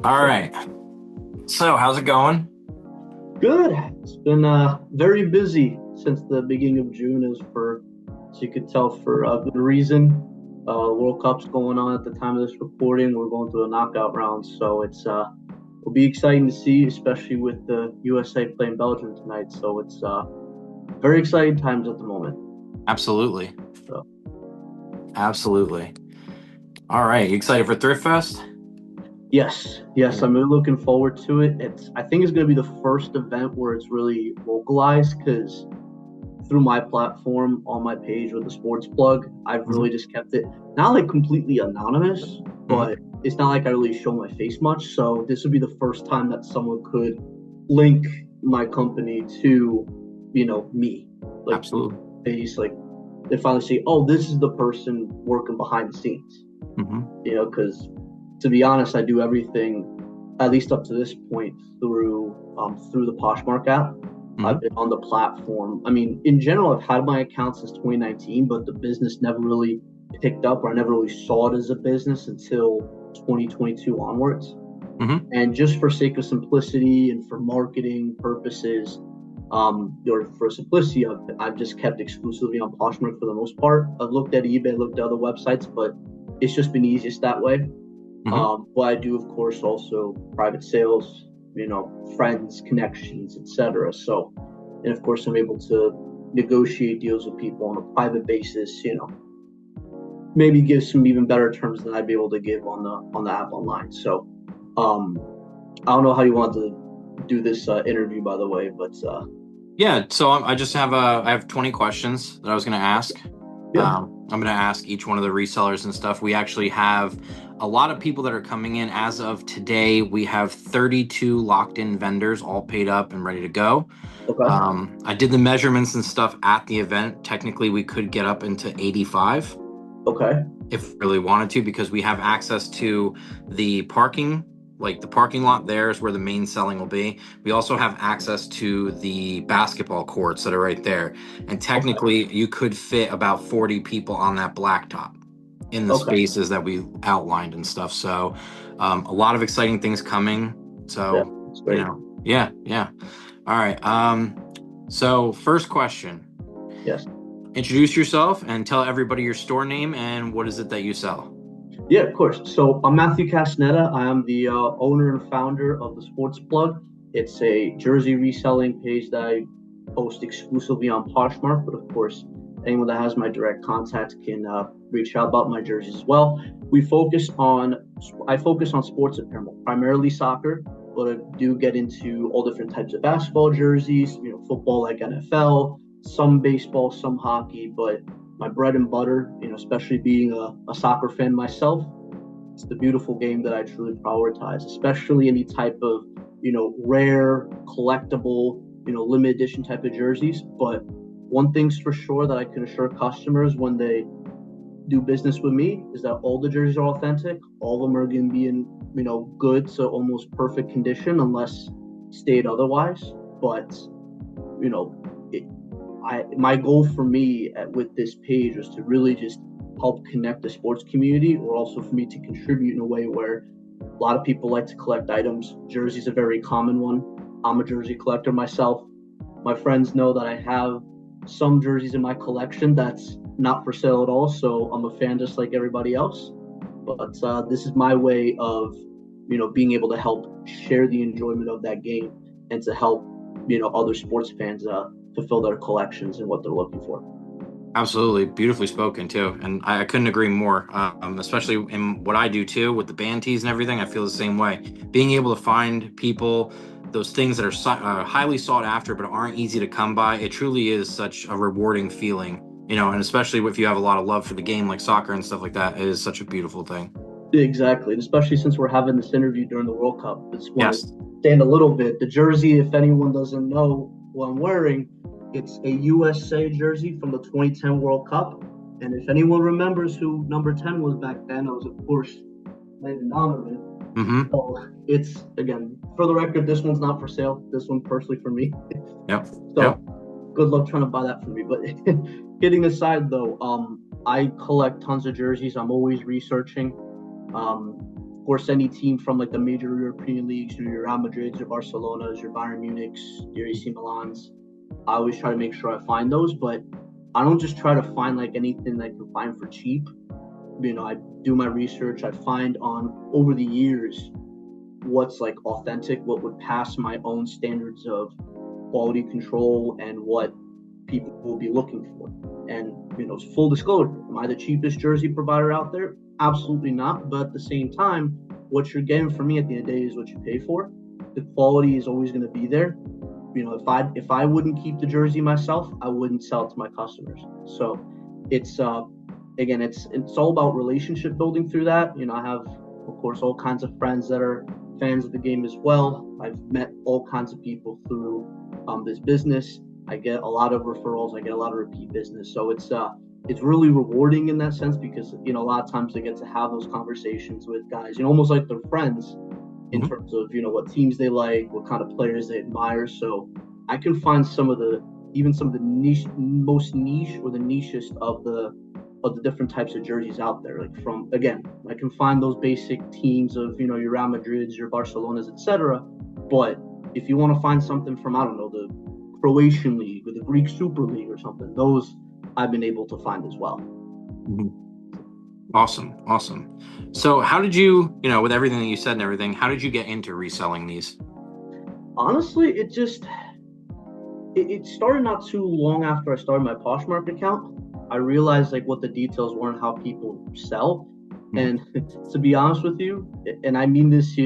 All right. So, how's it going? Good. It's been very busy since the beginning of June. Is for, as you could tell, for a good reason. World Cup's going on at the time of this recording. We're going through the knockout rounds, so it'll be exciting to see, especially with the USA playing Belgium tonight. So it's very exciting times at the moment. Absolutely. So Absolutely. All right. You excited for Thrift Fest? yes, I'm really looking forward to it. I think it's going to be the first event where it's really localized because through my platform on my page with the sports plug, I've really Hmm. just kept it not like completely anonymous, but Hmm. it's not like I really show my face much. So this would be the first time that someone could link my company to, me, like Absolutely. face, like they finally say, oh, this is the person working behind the scenes, Hmm. because to be honest, I do everything at least up to this point through the Poshmark app. I've Hmm. been on the platform. I mean, in general, I've had my account since 2019, but the business never really picked up, or I never really saw it as a business until 2022 onwards. Hmm. And just for sake of simplicity and for marketing purposes, or for simplicity, I've just kept exclusively on Poshmark for the most part. I've looked at eBay, looked at other websites, but it's just been easiest that way. Hmm. But I do, of course, also private sales, friends, connections, etc. So, and of course, I'm able to negotiate deals with people on a private basis. Maybe give some even better terms than I'd be able to give on the app online. So, um, I don't know how you want to do this interview, by the way, but Yeah. So I just have I have 20 questions that I was going to ask. yeah, I'm going to ask each one of the resellers and stuff. We actually have a lot of people that are coming in as of today. We have 32 locked in vendors, all paid up and ready to go. okay, I did the measurements and stuff at the event. Technically, we could get up into 85 okay, if we really wanted to, because we have access to the parking, like the parking lot there is where the main selling will be. We also have access to the basketball courts that are right there. And okay, technically, you could fit about 40 people on that blacktop in the okay, spaces that we outlined and stuff. So, a lot of exciting things coming. yeah, So, it's great. yeah, yeah. All right. So first question. Yes. Introduce yourself and tell everybody your store name and what is it that you sell. Yeah, of course. So I'm Matthew Castaneda. I am the owner and founder of the Sports Plug. It's a jersey reselling page that I post exclusively on Poshmark, but of course, anyone that has my direct contact can reach out about my jerseys as well. I focus on sports apparel, primarily soccer, but I do get into all different types of basketball jerseys, football like NFL, some baseball, some hockey, but my bread and butter, especially being a soccer fan myself, it's the beautiful game that I truly prioritize, especially any type of, rare, collectible, limited edition type of jerseys. But one thing's for sure that I can assure customers when they do business with me is that all the jerseys are authentic. All of them are going to be in, good to almost perfect condition unless stated otherwise. But, you know, it, my goal for me with this page was to really just help connect the sports community, or also for me to contribute in a way where a lot of people like to collect items. Jersey's a very common one. I'm a jersey collector myself. My friends know that I have some jerseys in my collection that's not for sale at all, so I'm a fan just like everybody else. But this is my way of, being able to help share the enjoyment of that game and to help, other sports fans fulfill their collections and what they're looking for. Absolutely, beautifully spoken too, and I couldn't agree more. Especially in what I do too with the band tees and everything, I feel the same way. Being able to find people those things that are highly sought after but aren't easy to come by, it truly is such a rewarding feeling. And especially if you have a lot of love for the game, like soccer and stuff like that, it is such a beautiful thing. Exactly, and especially since we're having this interview during the World Cup, I just want to Yes. stand a little bit. The jersey, if anyone doesn't know what I'm wearing, it's a USA jersey from the 2010 World Cup. And if anyone remembers who number 10 was back then, it was, of course, Landon Donovan. Mm-hmm. So it's, again, for the record, this one's not for sale. This one personally for me. Yep. So Yep. good luck trying to buy that for me. But kidding aside, though, I collect tons of jerseys. I'm always researching. Of course, any team from like the major European leagues, your Real Madrids, your Barcelonas, your Bayern Munichs, your AC Milans. I always try to make sure I find those, but I don't just try to find like anything that I can find for cheap. I do my research. I find on over the years what's like authentic, what would pass my own standards of quality control and what people will be looking for. And full disclosure, am I the cheapest jersey provider out there? Absolutely not. But at the same time, what you're getting from me at the end of the day is what you pay for. The quality is always going to be there. If I wouldn't keep the jersey myself, I wouldn't sell it to my customers. So it's again, it's all about relationship building through that. I have, of course, all kinds of friends that are fans of the game as well. I've met all kinds of people through this business. I get a lot of referrals. I get a lot of repeat business. So it's really rewarding in that sense because a lot of times I get to have those conversations with guys, almost like they're friends in terms of what teams they like, what kind of players they admire. So I can find some of the most niche or the nichest of the different types of jerseys out there. Like I can find those basic teams of your Real Madrids, your Barcelonas, etc. But if you want to find something from, I don't know, the Croatian League or the Greek Super League or something, those I've been able to find as well. Awesome. So how did you, with everything that you said and everything, how did you get into reselling these? Honestly, it started not too long after I started my Poshmark account. I realized like what the details were and how people sell. And to be honest with you, and I mean this, I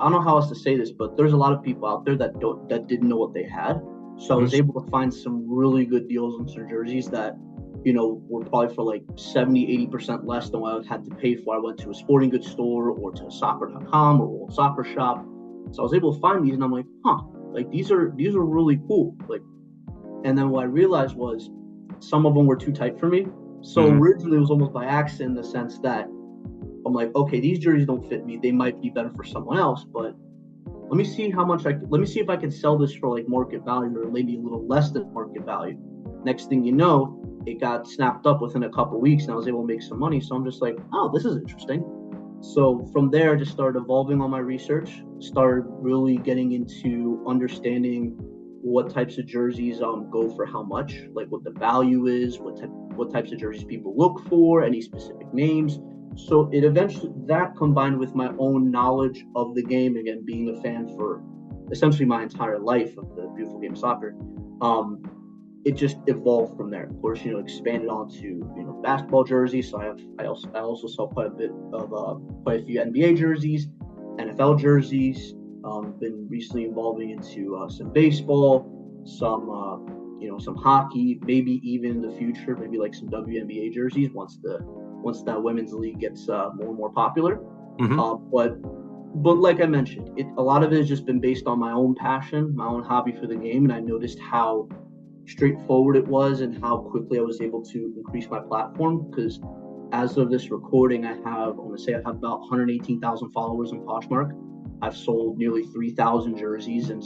don't know how else to say this, but there's a lot of people out there that didn't know what they had. So I was able to find some really good deals on some jerseys that, were probably for like 70-80% less than what I had to pay for. I went to a sporting goods store or to soccer.com or World Soccer Shop. So I was able to find these and I'm like, like these are really cool. Like, and then what I realized was some of them were too tight for me. So originally it was almost by accident in the sense that I'm like, okay, these jerseys don't fit me. They might be better for someone else, but let me see if I can sell this for like market value or maybe a little less than market value. Next thing you know, it got snapped up within a couple of weeks and I was able to make some money. So I'm just like, oh, this is interesting. So from there, I just started evolving on my research, started really getting into understanding what types of jerseys go for how much, like what the value is, what types of jerseys people look for, any specific names. So it eventually, that combined with my own knowledge of the game, again, being a fan for essentially my entire life of the beautiful game of soccer, it just evolved from there. Of course, expanded onto basketball jerseys. So I also sell quite a few NBA jerseys, NFL jerseys. Been recently evolving into some baseball, some hockey, maybe even in the future, maybe like some WNBA jerseys once that women's league gets more and more popular. But like I mentioned, a lot of it has just been based on my own passion, my own hobby for the game, and I noticed how straightforward it was and how quickly I was able to increase my platform. Because as of this recording, I want to say I have about 118,000 followers on Poshmark. I've sold nearly 3,000 jerseys and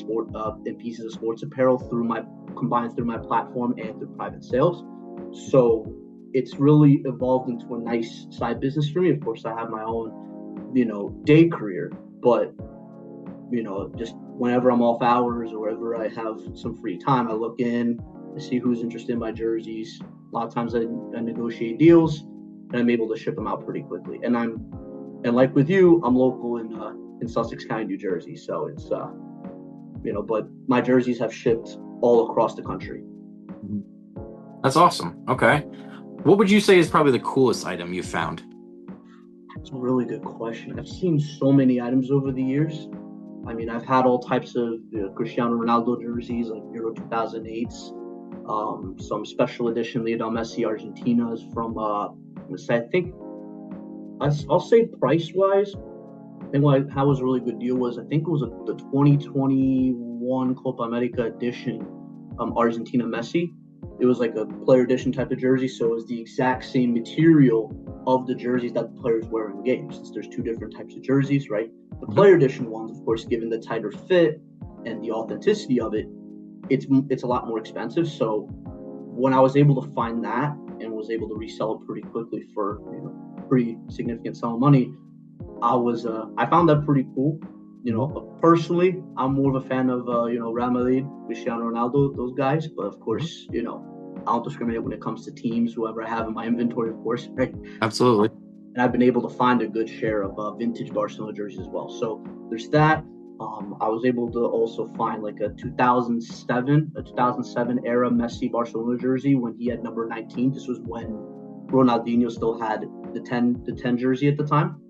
pieces of sports apparel combined through my platform and through private sales. So it's really evolved into a nice side business for me. Of course, I have my own, day career, but just whenever I'm off hours or wherever I have some free time, I look in, I see who's interested in my jerseys. A lot of times I negotiate deals and I'm able to ship them out pretty quickly. And like with you, I'm local in Sussex County, New Jersey. So it's, but my jerseys have shipped all across the country. That's awesome. Okay. What would you say is probably the coolest item you found? That's a really good question. I've seen so many items over the years. I mean, I've had all types of Cristiano Ronaldo jerseys, like Euro 2008s, some special edition Lionel Messi Argentinas from, I'll say price-wise, and how was a really good deal was, I think it was the 2021 Copa America edition Argentina Messi. It was like a player edition type of jersey, so it was the exact same material of the jerseys that the players wear in games, since there's two different types of jerseys, right? The player edition ones, of course, given the tighter fit and the authenticity of it, it's a lot more expensive. So when I was able to find that and was able to resell it pretty quickly for pretty significant sum of money. I found that pretty cool. Personally, I'm more of a fan of Real Madrid, Cristiano Ronaldo, those guys. But of course, I don't discriminate when it comes to teams. Whoever I have in my inventory, of course, right? Absolutely. And I've been able to find a good share of vintage Barcelona jerseys as well. So there's that. I was able to also find like a 2007 era Messi Barcelona jersey when he had number 19. This was when Ronaldinho still had the 10 jersey at the time.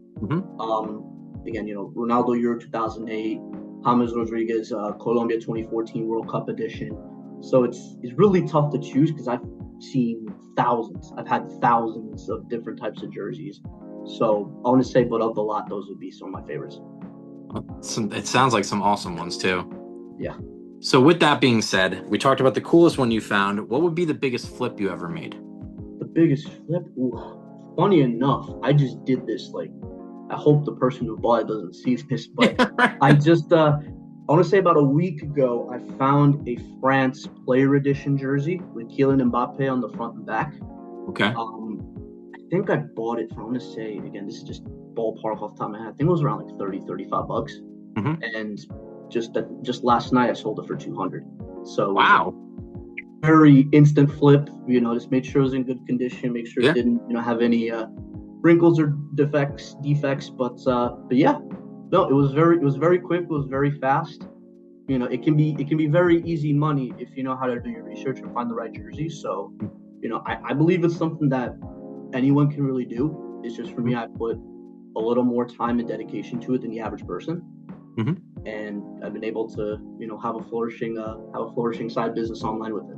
Again, Ronaldo Euro 2008, James Rodriguez Colombia 2014 World Cup edition. So it's really tough to choose because I've seen thousands. I've had thousands of different types of jerseys. So I want to say, but of the lot, those would be some of my favorites. It sounds like some awesome ones too. Yeah. So with that being said, we talked about the coolest one you found. What would be the biggest flip you ever made? The biggest flip? Ooh, funny enough, I just did this. Like, I hope the person who bought it doesn't see this, but I want to say about a week ago, I found a France player edition jersey with Kylian Mbappe on the front and back. Okay. I think I bought it for, I want to say, again, this is just ballpark off the top of my head. I think it was around like 30, 35 bucks. And just last night I sold it for 200. So wow. Very instant flip, just made sure it was in good condition, make sure it didn't, have any wrinkles or defects, but yeah. No, it was very quick, it was very fast. It can be very easy money if you know how to do your research and find the right jersey. So, I believe it's something that anyone can really do. It's just for me, I put a little more time and dedication to it than the average person. And I've been able to, have a flourishing side business online with it.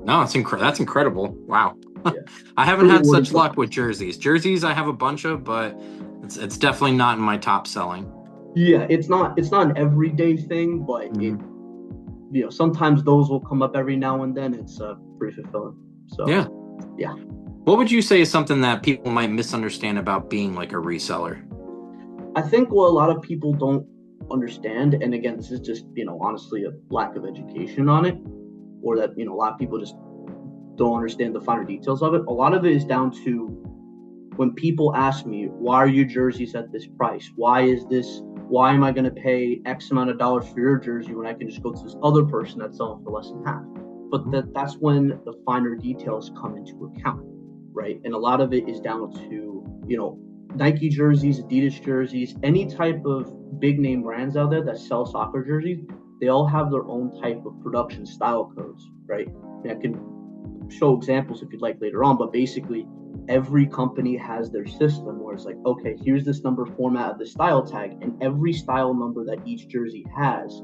No, that's incredible. Wow. Yeah. I haven't had such luck with jerseys. Jerseys I have a bunch of, but it's definitely not in my top selling. Yeah, it's not an everyday thing, but it, sometimes those will come up every now and then. It's pretty fulfilling. So yeah. What would you say is something that people might misunderstand about being like a reseller? I think what a lot of people don't understand, and again, this is just, honestly a lack of education on it, or that, a lot of people just don't understand the finer details of it. A lot of it is down to when people ask me, why are your jerseys at this price? Why am I going to pay X amount of dollars for your jersey when I can just go to this other person that's selling for less than half? But that's when the finer details come into account, right? And a lot of it is down to, Nike jerseys, Adidas jerseys, any type of big name brands out there that sell soccer jerseys, they all have their own type of production style codes, right? And I can show examples if you'd like later on, but basically every company has their system where it's like, okay, here's this number format of the style tag, and every style number that each jersey has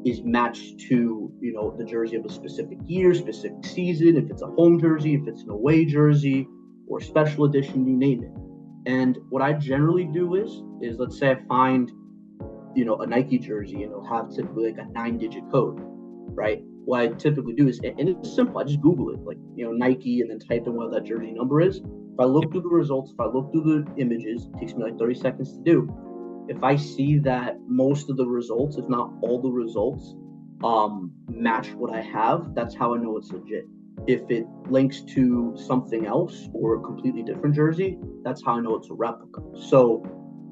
is matched to, the jersey of a specific year, specific season, if it's a home jersey, if it's an away jersey, or special edition, you name it. And what I generally do is let's say I find, a Nike jersey, have typically like a 9-digit code, right? What I typically do is, and it's simple, I just Google it, like, Nike, and then type in what that jersey number is. If I look through the results, if I look through the images, it takes me like 30 seconds to do. If I see that most of the results, if not all the results, match what I have, that's how I know it's legit. If it links to something else or a completely different jersey, that's how I know it's a replica. So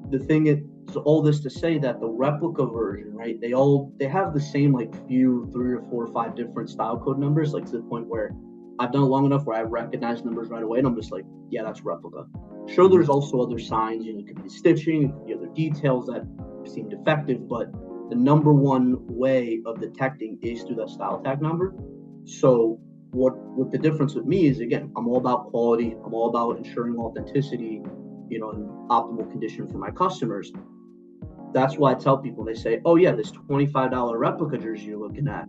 the thing is, all this to say that the replica version, right, they have the same like few 3 or 4 or 5 different style code numbers, like to the point where I've done it long enough where I recognize numbers right away and I'm just like, yeah, that's replica. Sure, there's also other signs, it could be the stitching, it could be other details that seem defective, but the number one way of detecting is through that style tag number. So what the difference with me is, again, I'm all about quality, I'm all about ensuring authenticity, in optimal condition for my customers. That's why I tell people, they say, oh yeah, this $25 replica jersey you're looking at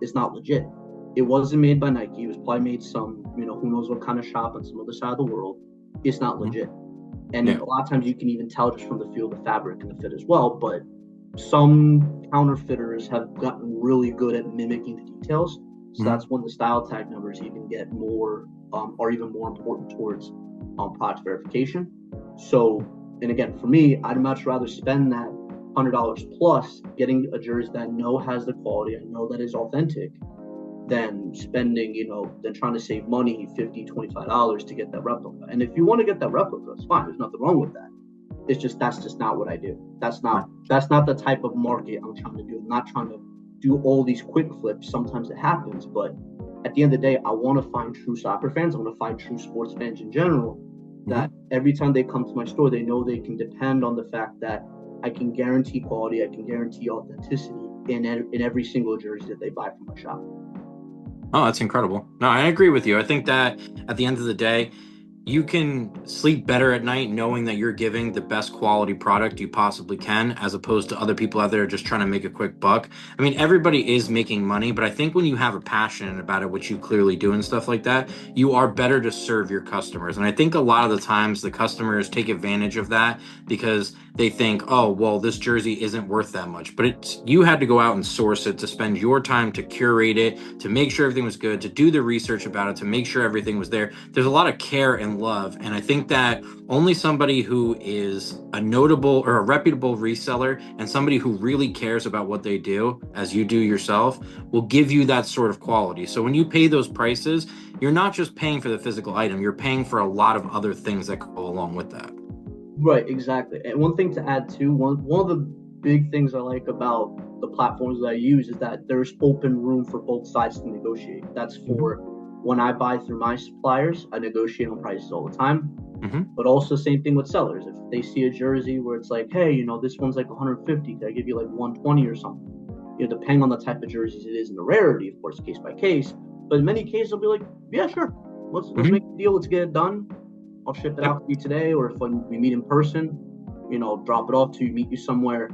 is not legit. It wasn't made by Nike. It was probably made some, who knows what kind of shop on some other side of the world. It's not legit. And a lot of times you can even tell just from the feel of the fabric and the fit as well. But some counterfeiters have gotten really good at mimicking the details. So that's when the style tag numbers even get more, are even more important towards product verification. So, and again, for me, I'd much rather spend that $100 plus getting a jersey that I know has the quality, I know that is authentic, than spending, than trying to save money, $50, $25 to get that replica. And if you want to get that replica, it's fine. There's nothing wrong with that. It's just that's just not what I do. That's not the type of market I'm trying to do. I'm not trying to do all these quick flips. Sometimes it happens, but at the end of the day, I want to find true soccer fans. I want to find true sports fans in general. That every time they come to my store, they know they can depend on the fact that I can guarantee quality, I can guarantee authenticity in every single jersey that they buy from my shop. Oh, that's incredible. No, I agree with you. I think that at the end of the day, you can sleep better at night knowing that you're giving the best quality product you possibly can, as opposed to other people out there just trying to make a quick buck. I mean, everybody is making money, but I think when you have a passion about it, which you clearly do and stuff like that, you are better to serve your customers. And I think a lot of the times the customers take advantage of that because they think, oh, well, this jersey isn't worth that much. But it's you had to go out and source it, to spend your time to curate it, to make sure everything was good, to do the research about it, to make sure everything was there. There's a lot of care and love. And I think that only somebody who is a notable or a reputable reseller and somebody who really cares about what they do, as you do yourself, will give you that sort of quality. So when you pay those prices, you're not just paying for the physical item, you're paying for a lot of other things that go along with that. Right, exactly. And one thing to add too, one of the big things I like about the platforms that I use is that there's open room for both sides to negotiate. That's for when I buy through my suppliers, I negotiate on prices all the time. But also same thing with sellers. If they see a jersey where it's like, hey, this one's like 150, can I give you like 120 or something? Depending on the type of jerseys it is and the rarity, of course, case by case. But in many cases, I'll be like, yeah, sure. Let's make a deal. Let's get it done. I'll ship it out to you today, or if when we meet in person, drop it off to you, meet you somewhere,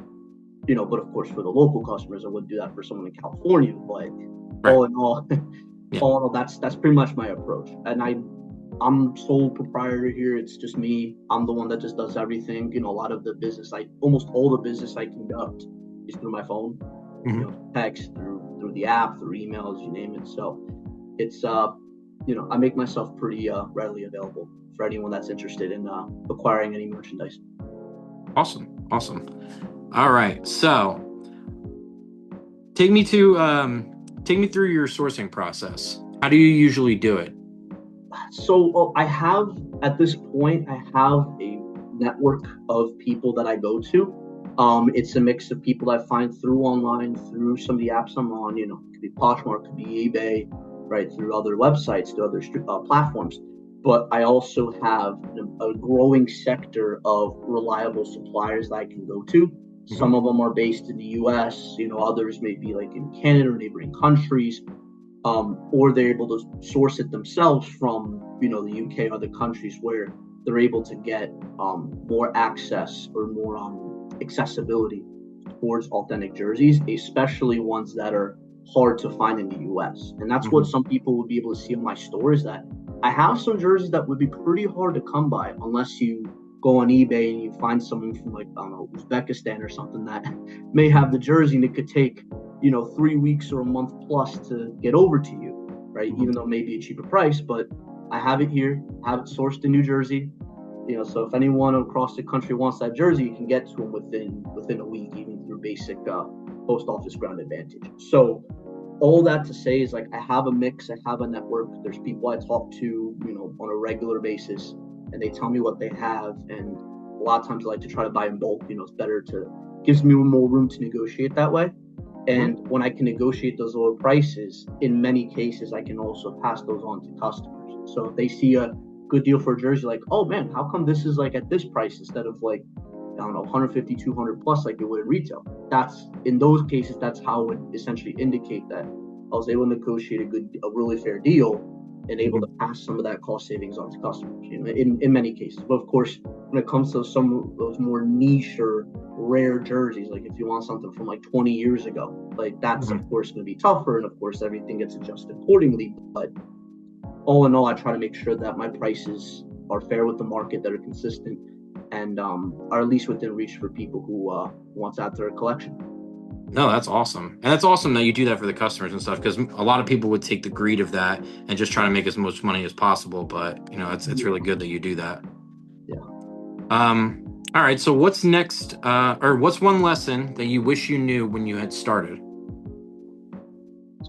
but of course for the local customers, I wouldn't do that for someone in California. But all in all, all in all, that's pretty much my approach. And I'm sole proprietor here. It's just me. I'm the one that just does everything. A lot of the business, almost all the business I conduct is through my phone, text, through the app, through emails, you name it. So it's I make myself pretty readily available for anyone that's interested in acquiring any merchandise. Awesome. All right, so take me through your sourcing process. How do you usually do it? So at this point, I have a network of people that I go to. It's a mix of people that I find through online, through some of the apps I'm on. It could be Poshmark, could be eBay, right, through other websites, through other platforms. But I also have a growing sector of reliable suppliers that I can go to. Some of them are based in the U.S. Others may be like in Canada or neighboring countries. Or they're able to source it themselves from, the UK or other countries where they're able to get more access or more accessibility towards authentic jerseys, especially ones that are hard to find in the US. And that's what some people would be able to see in my store, is that I have some jerseys that would be pretty hard to come by unless you go on eBay and you find someone from like, I don't know, Uzbekistan or something that may have the jersey, and it could take 3 weeks or a month plus to get over to you, right? Even though it may be a cheaper price, but I have it here, have it sourced in New Jersey. So if anyone across the country wants that jersey, you can get to them within a week, even through basic post office ground advantage. So all that to say is, like, I have a mix, I have a network. There's people I talk to, on a regular basis, and they tell me what they have. And a lot of times I like to try to buy in bulk. It's better gives me more room to negotiate that way. And when I can negotiate those lower prices, in many cases, I can also pass those on to customers. So if they see a good deal for a jersey, like, oh man, how come this is like at this price instead of like, I don't know, 150, 200 plus like it would in retail? In those cases, that's how it would essentially indicate that I was able to negotiate a really fair deal and able to pass some of that cost savings on to customers, in many cases. But of course, when it comes to some of those more niche or rare jerseys, like if you want something from like 20 years ago, like that's of course going to be tougher, and of course everything gets adjusted accordingly. But all in all, I try to make sure that my prices are fair with the market, that are consistent, and are at least within reach for people who wants out their collection. No, that's awesome. And that's awesome that you do that for the customers and stuff, because a lot of people would take the greed of that and just try to make as much money as possible. But, it's really good that you do that. Yeah. All right. So what's next, or what's one lesson that you wish you knew when you had started?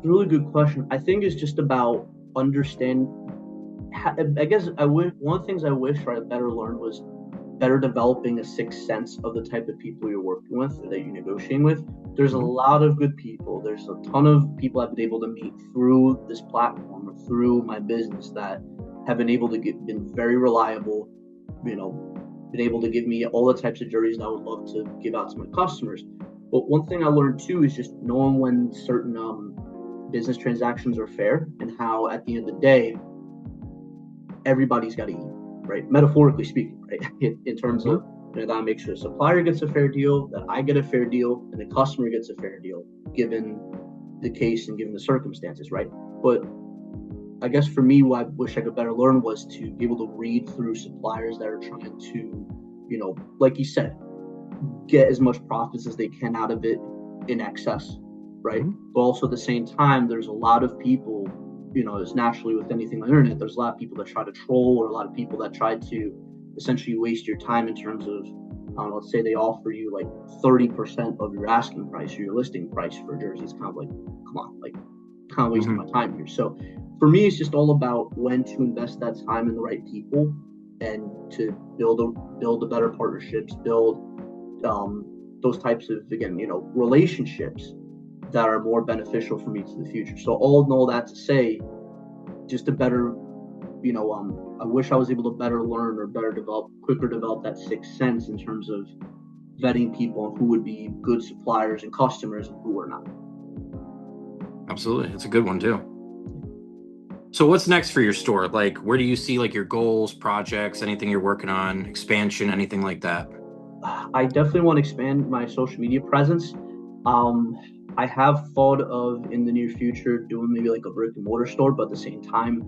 It's a really good question. I think it's just about understand. I guess I wish one of the things I wish I better learned was better developing a sixth sense of the type of people you're working with or that you're negotiating with. There's a Mhm. lot of good people. There's a ton of people I've been able to meet through this platform or through my business that have been able to been very reliable, you know, been able to give me all the types of jerseys I would love to give out to my customers. But one thing I learned too is just knowing when certain business transactions are fair and how at the end of the day everybody's got to eat, right? Metaphorically speaking, right? In terms Mhm. of that I make sure the supplier gets a fair deal, that I get a fair deal, and the customer gets a fair deal, given the case and given the circumstances, right? But I guess for me, what I wish I could better learn was to be able to read through suppliers that are trying to, like you said, get as much profits as they can out of it in excess, right? Mhm. But also at the same time, there's a lot of people, as naturally with anything on the internet, there's a lot of people that try to troll or a lot of people that try to essentially waste your time in terms of, let's say they offer you like 30% of your asking price or your listing price for a jersey. It's kind of like, come on, like kind of wasting Mhm. my time here. So for me, it's just all about when to invest that time in the right people and to build a better partnerships, build those types of again relationships that are more beneficial for me to the future. So all in all that to say, just a better I wish I was able to better learn or better quicker develop that sixth sense in terms of vetting people and who would be good suppliers and customers and who are not. Absolutely. It's a good one too. So what's next for your store? Like, where do you see like your goals, projects, anything you're working on, expansion, anything like that? I definitely want to expand my social media presence. Um, I have thought of in the near future doing maybe like a brick and mortar store, but at the same time,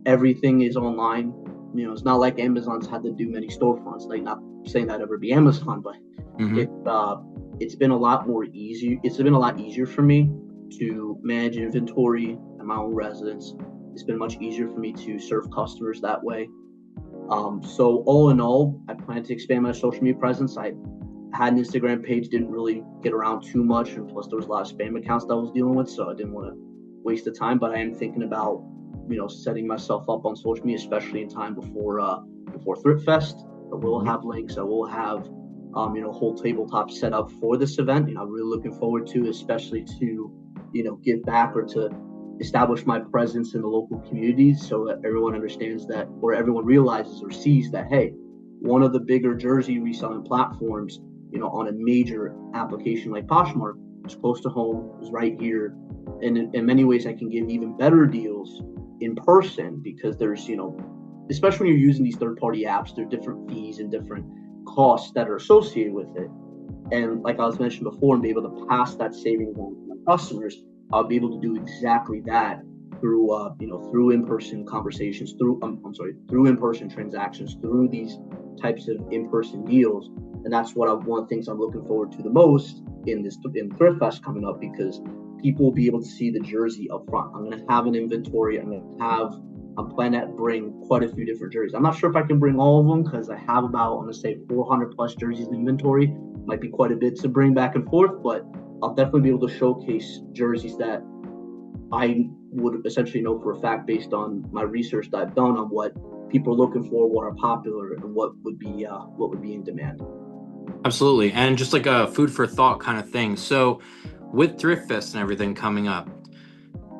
everything is online. It's not like Amazon's had to do many storefronts. Like, not saying that ever be Amazon, but it Hmm. it's been a lot more easy. It's been a lot easier for me to manage inventory at my own residence. It's been much easier for me to serve customers that way. So all in all, I plan to expand my social media presence. I had an Instagram page, didn't really get around too much, and plus there was a lot of spam accounts that I was dealing with, so I didn't want to waste the time. But I am thinking about, setting myself up on social media, especially in time before ThriftFest. I will Hmm. have links. I will have, whole tabletop set up for this event. I'm really looking forward to, especially to, give back or to establish my presence in the local communities so that everyone understands that, or everyone realizes or sees that, hey, one of the bigger jersey reselling platforms, on a major application like Poshmark is close to home, is right here. And in many ways, I can give even better deals in person because there's, especially when you're using these third party apps, there are different fees and different costs that are associated with it. And like I was mentioned before, and be able to pass that savings on to my customers, I'll be able to do exactly that through through in-person conversations, through in-person transactions, through these types of in-person deals. And that's one of the things I'm looking forward to the most in Thrift Fest coming up, because people will be able to see the jersey up front. I'm going to have an inventory. I'm planning to bring quite a few different jerseys. I'm not sure if I can bring all of them because I have about, I'm going to say 400 plus jerseys in inventory. Might be quite a bit to bring back and forth, but I'll definitely be able to showcase jerseys that I would essentially know for a fact based on my research that I've done on what people are looking for, what are popular, and what would be in demand. Absolutely. And just like a food for thought kind of thing. So with Thrift Fest and everything coming up,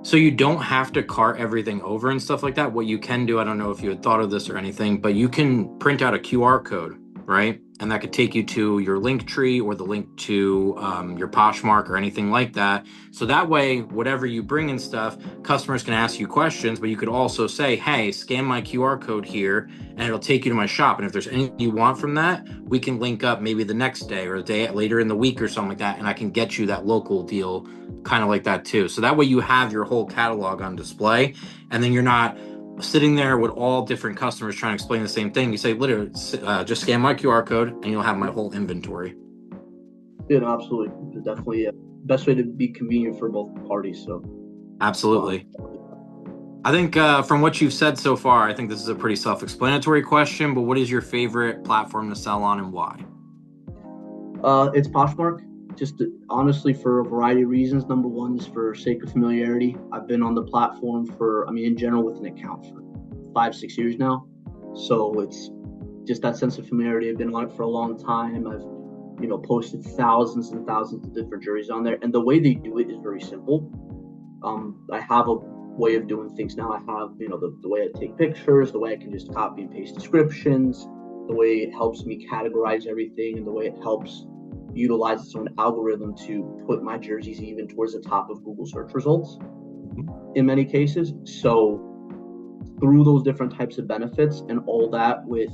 so you don't have to cart everything over and stuff like that. What you can do, I don't know if you had thought of this or anything, but you can print out a QR code, right? And that could take you to your link tree or the link to your Poshmark or anything like that. So that way, whatever you bring and stuff, customers can ask you questions, but you could also say, hey, scan my QR code here and it'll take you to my shop. And if there's anything you want from that, we can link up maybe the next day or a day later in the week or something like that. And I can get you that local deal kind of like that too. So that way you have your whole catalog on display, and then you're not sitting there with all different customers trying to explain the same thing. You say, literally, just scan my QR code and you'll have my whole inventory. Absolutely, definitely best way to be convenient for both parties. So, um, Absolutely. I think from what you've said so far, I think this is a pretty self-explanatory question, but what is your favorite platform to sell on and why? it's Poshmark. just honestly for a variety of reasons. Number one is for sake of familiarity. I've been on the platform for, I mean, in general with an account for 5-6 years now. So it's just that sense of familiarity. I've been on it for a long time. I've, posted thousands and thousands of different jerseys on there. And the way they do it is very simple. I have a way of doing things now. I have, the way I take pictures, the way I can just copy and paste descriptions, the way it helps me categorize everything, and the way it helps utilize its own algorithm to put my jerseys even towards the top of Google search results in many cases. So through those different types of benefits and all that with,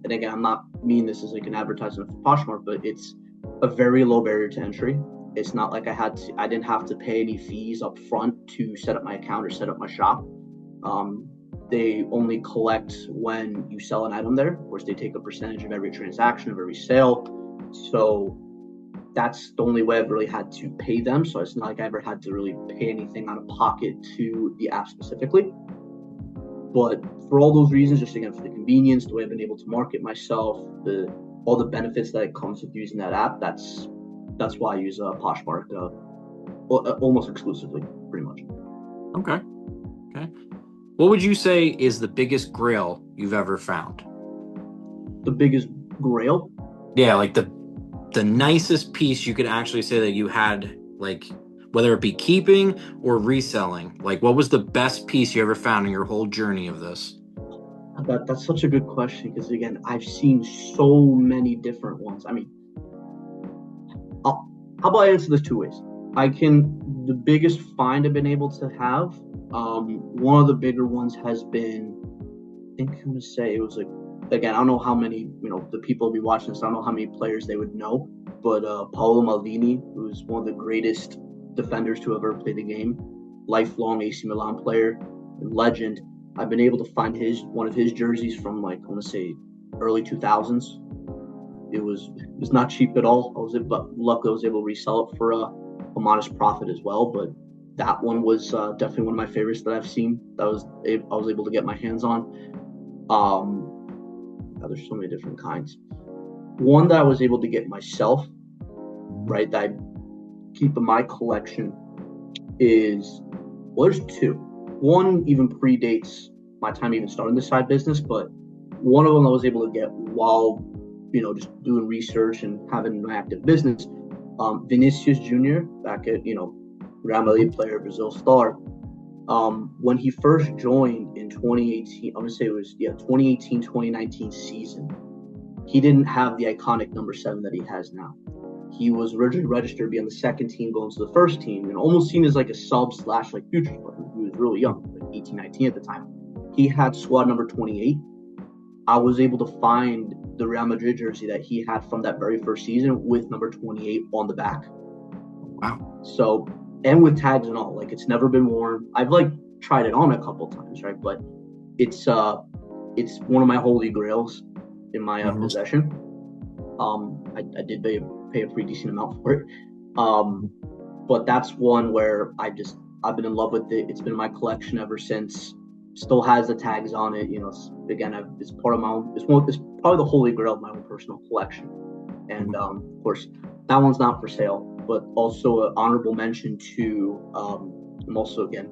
and again, I'm not mean this is like an advertisement for Poshmark, but it's a very low barrier to entry. It's not like I didn't have to pay any fees up front to set up my account or set up my shop. They only collect when you sell an item there. Of course, they take a percentage of every transaction, of every sale. So that's the only way I've really had to pay them. So it's not like I ever had to really pay anything out of pocket to the app specifically. But for all those reasons, just again, for the convenience, the way I've been able to market myself, all the benefits that comes with using that app, that's why I use Poshmark almost exclusively, pretty much. Okay. What would you say is the biggest grail you've ever found? The biggest grail? Yeah, like the nicest piece you could actually say that you had, like, whether it be keeping or reselling. Like, what was the best piece you ever found in your whole journey of this? That's such a good question, because again, I've seen so many different ones. I mean, how about I answer this two ways? The biggest find I've been able to have, one of the bigger ones has been, I think I'm going to say it was like, again, I don't know how many, the people will be watching this, I don't know how many players they would know, but Paolo Maldini, who's one of the greatest defenders to ever play the game, lifelong AC Milan player and legend. I've been able to find one of his jerseys from, like, I want to say early 2000s. It was not cheap at all. But luckily I was able to resell it for a modest profit as well. But that one was definitely one of my favorites that I've seen. I was able to get my hands on. There's so many different kinds. One that I was able to get myself, right, that I keep in my collection is, well, there's two. One even predates my time even starting this side business, but one of them I was able to get while, just doing research and having an active business. Vinicius Jr., back at, Real Madrid player, Brazil star. When he first joined in 2018, I'm going to say it was, 2018, 2019 season, he didn't have the iconic number 7 that he has now. He was originally registered to be on the second team going to the first team, and almost seen as like a sub / like futures player. He was really young, like 18, 19 at the time. He had squad number 28. I was able to find the Real Madrid jersey that he had from that very first season with number 28 on the back. Wow. So, and with tags and all, like, it's never been worn. I've like tried it on a couple times, right? But it's one of my holy grails in my possession. I did pay a pretty decent amount for it. But that's one where I've been in love with it. It's been in my collection ever since. Still has the tags on it. It's part of my own. It's probably the holy grail of my own personal collection. And of course, that one's not for sale. But also an honorable mention to. I'm also, again,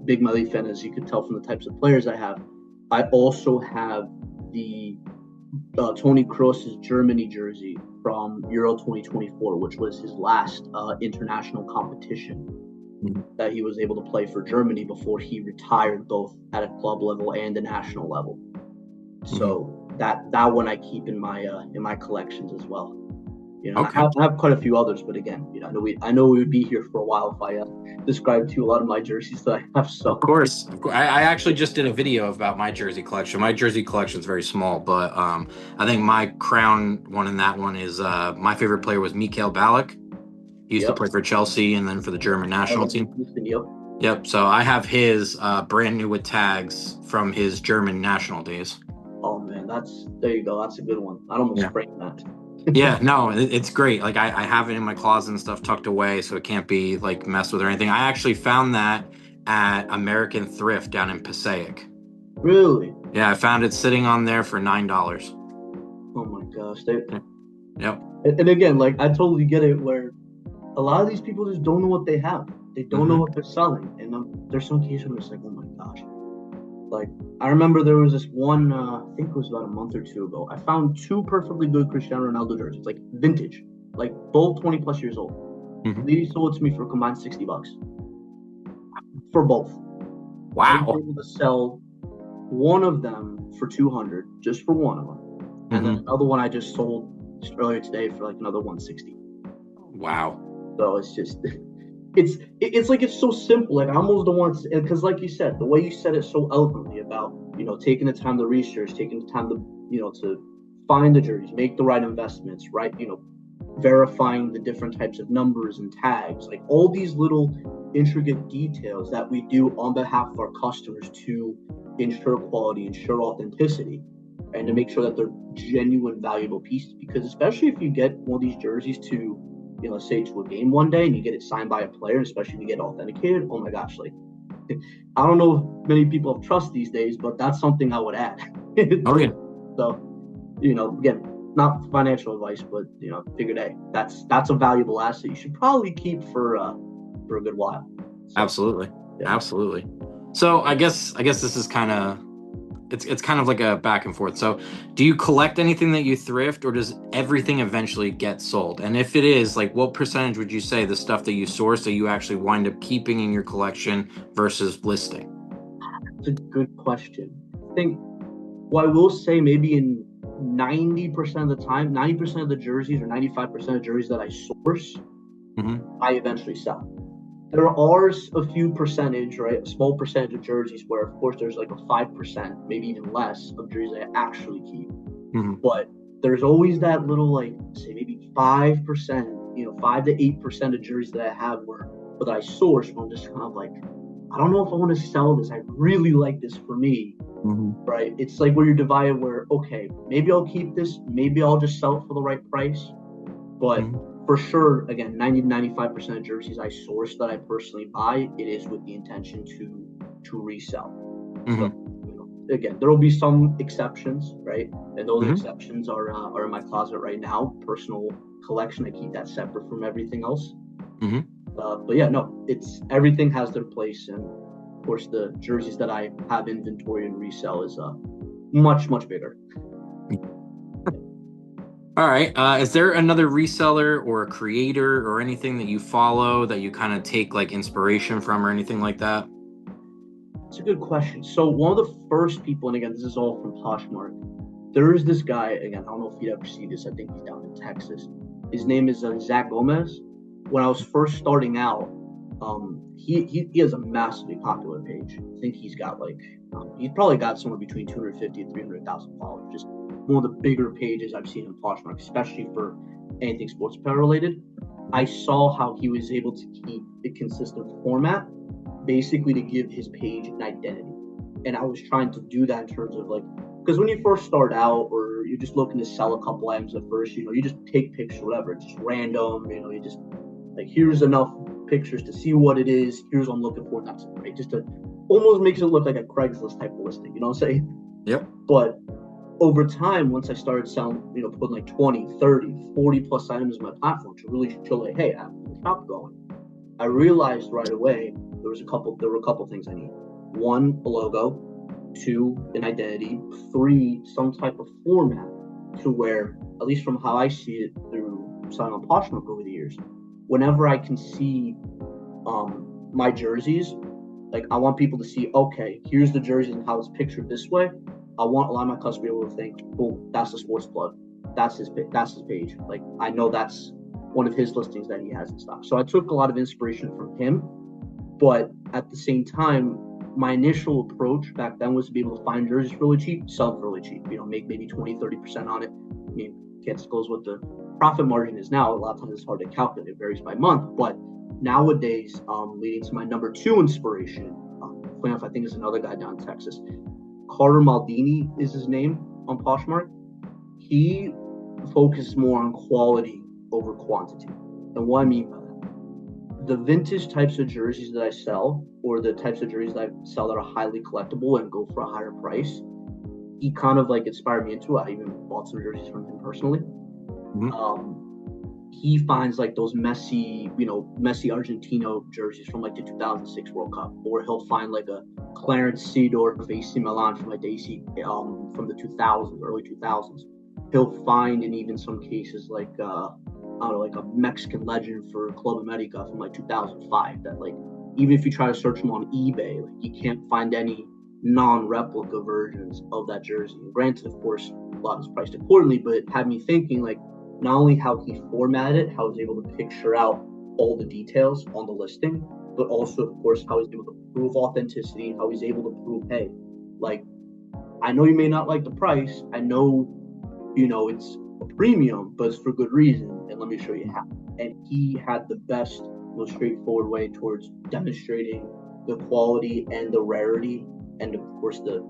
big Madrid fan, as you could tell from the types of players I have. I also have the Toni Kroos's Germany jersey from Euro 2024, which was his last international competition that he was able to play for Germany before he retired, both at a club level and the national level. So that one I keep in my collections as well. Okay. I have quite a few others, but again, I know we would be here for a while if I described to you a lot of my jerseys that I have. So of course. I actually just did a video about my jersey collection. My jersey collection is very small, but I think my crown one in that one is my favorite player was Mikael Ballack. He used to play for Chelsea and then for the German national team. Yep. So I have his brand new with tags from his German national days. Oh man, there you go. That's a good one. I almost framed that. Yeah, no, it's great. Like I have it in my closet and stuff tucked away, so it can't be like messed with or anything. I actually found that at American Thrift down in Passaic. Really? Yeah, I found it sitting on there for $9. Oh my gosh. Yep. And again, like, I totally get it where a lot of these people just don't know what they have. They don't know Mm-hmm. what they're selling, and there's some cases where it's like, oh my gosh. Like I remember there was this one, I think it was about a month or two ago. I found two perfectly good Cristiano Ronaldo jerseys, like vintage, like both 20 plus years old. Mm-hmm. Lady sold it to me for a combined $60 for both. I was Wow. able to sell one of them for 200 just for one of them, and then Mm-hmm. another one I just sold just earlier today for like another 160. Wow. So it's just it's like it's so simple. Like I almost don't want to, because like you said, the way you said it so eloquently about taking the time to research, taking the time to to find the jerseys, make the right investments, right? Verifying the different types of numbers and tags, like all these little intricate details that we do on behalf of our customers to ensure quality, ensure authenticity, and to make sure that they're genuine, valuable pieces. Because especially if you get one of these jerseys to, say to a game one day and you get it signed by a player, especially if you get authenticated, oh my gosh, like I don't know if many people have trust these days, but that's something I would add Oh to yeah. it. So, again, not financial advice, but figured hey, that's a valuable asset you should probably keep for a good while. So Absolutely. yeah. Absolutely. So I guess this is kind of it's kind of like a back and forth. So, do you collect anything that you thrift, or does everything eventually get sold? And if it is, like, what percentage would you say the stuff that you source that you actually wind up keeping in your collection versus listing? It's a good question. I think what I will say, maybe in 90% of the time, 90% of the jerseys or 95% of jerseys that I source, Hmm. I eventually sell. There are a few percentage, right? A small percentage of jerseys where, of course, there's like a 5%, maybe even less of jerseys I actually keep. Hmm. But there's always that little, like, say, maybe 5%, 5 to 8% of jerseys that I have where that I source, where I'm just kind of like, I don't know if I want to sell this. I really like this for me, Hmm. right? It's like where you're divided where, okay, maybe I'll keep this, maybe I'll just sell it for the right price. But Hmm. for sure, again, 90 to 95% of jerseys I source that I personally buy, it is with the intention to resell. So, Hmm. again, there will be some exceptions, right? And those Hmm. exceptions are in my closet right now. Personal collection, I keep that separate from everything else. Hmm. But yeah, no, it's everything has their place, and of course, the jerseys that I have inventory and resell is much bigger. All right. Is there another reseller or a creator or anything that you follow that you kind of take like inspiration from or anything like that? It's a good question. So one of the first people, and again, this is all from Poshmark. There is this guy again. I don't know if you'd ever see this. I think he's down in Texas. His name is Zach Gomez. When I was first starting out, he has a massively popular page. I think he's got like he's probably got somewhere between 250 and 300,000 followers. Just one of the bigger pages I've seen in Poshmark, especially for anything sports apparel related. I saw how he was able to keep a consistent format, basically to give his page an identity. And I was trying to do that in terms of like, because when you first start out or you're just looking to sell a couple items at first, you just take pictures, whatever, it's just random, you just like, here's enough pictures to see what it is, here's what I'm looking for, that's great. Just to almost makes it look like a Craigslist type of listing, you know what I'm saying? Yep. But over time, once I started selling, putting like 20, 30, 40 plus items on my platform to really show like, hey, I have a shop going, I realized right away there were a couple things I need. One, a logo. Two, an identity. Three, some type of format to where, at least from how I see it through selling on Poshmark over the years, whenever I can see my jerseys, like I want people to see, okay, here's the jerseys and how it's pictured this way. I want a lot of my customers to be able to think, boom, that's the sports plug. That's his page. Like I know that's one of his listings that he has in stock. So I took a lot of inspiration from him, but at the same time, my initial approach back then was to be able to find jerseys really cheap, sell them really cheap, make maybe 20, 30% on it. I mean, can't disclose what the profit margin is now. A lot of times it's hard to calculate. It varies by month. But nowadays, leading to my number two inspiration, funny enough, I think it's another guy down in Texas. Carter Maldini is his name on Poshmark. He focuses more on quality over quantity. And what I mean by that, the vintage types of jerseys that I sell, or the types of jerseys that I sell that are highly collectible and go for a higher price, he kind of like inspired me into it. I even bought some jerseys from him personally. Hmm. Um, he finds like those Messi Argentino jerseys from like the 2006 World Cup, or he'll find like a Clarence Seedorf of AC Milan from like the AC from the 2000s, early 2000s. He'll find in even some cases like I don't know, like a Mexican legend for Club America from like 2005. That like even if you try to search them on eBay, like you can't find any non-replica versions of that jersey. And granted, of course, a lot is priced accordingly, but it had me thinking like not only how he formatted, how he's able to picture out all the details on the listing, but also, of course, how he's able to prove authenticity, how he's able to prove, hey, like, I know you may not like the price. I know, it's a premium, but it's for good reason. And let me show you how. And he had the best, most straightforward way towards demonstrating the quality and the rarity and, of course, the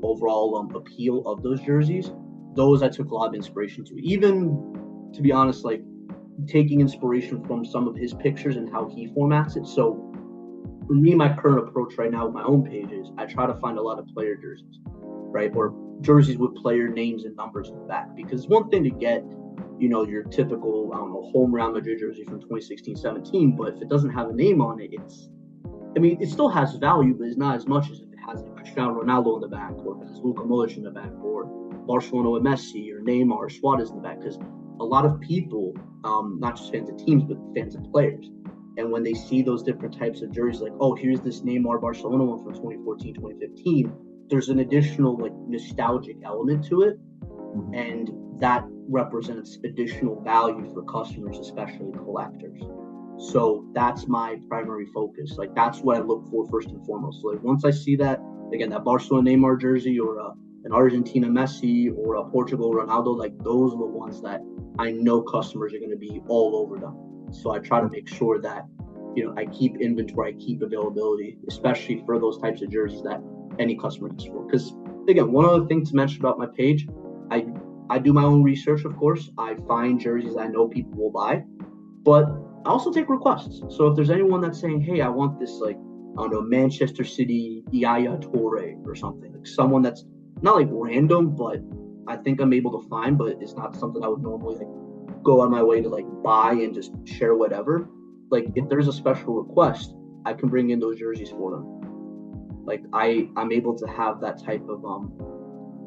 overall appeal of those jerseys. Those I took a lot of inspiration to. Even, to be honest, like taking inspiration from some of his pictures and how he formats it. So for me, my current approach right now with my own page is I try to find a lot of player jerseys, right? Or jerseys with player names and numbers in the back. Because it's one thing to get, your typical, home Real Madrid jersey from 2016-17, but if it doesn't have a name on it, it still has value, but it's not as much as if it has like Cristiano Ronaldo in the back, or if it has Luka Modric in the back, or Barcelona with Messi, or Neymar, or Suarez in the back. Because a lot of people, not just fans of teams, but fans of players. And when they see those different types of jerseys, like, oh, here's this Neymar Barcelona one from 2014, 2015, there's an additional like nostalgic element to it. And that represents additional value for customers, especially collectors. So that's my primary focus. Like that's what I look for first and foremost. So like once I see that, again, that Barcelona Neymar jersey, or an Argentina Messi, or a Portugal Ronaldo, like those are the ones that I know customers are going to be all over them. So I try to make sure that, I keep inventory, I keep availability, especially for those types of jerseys that any customer can support. Because again, one other thing to mention about my page, I do my own research, of course. I find jerseys I know people will buy, but I also take requests. So if there's anyone that's saying, hey, I want this, like, I don't know, Manchester City Yaya Toure or something, like someone that's not like random, but I think I'm able to find, but it's not something I would normally like go on my way to like buy and just share whatever. Like if there's a special request, I can bring in those jerseys for them. Like I'm able to have that type of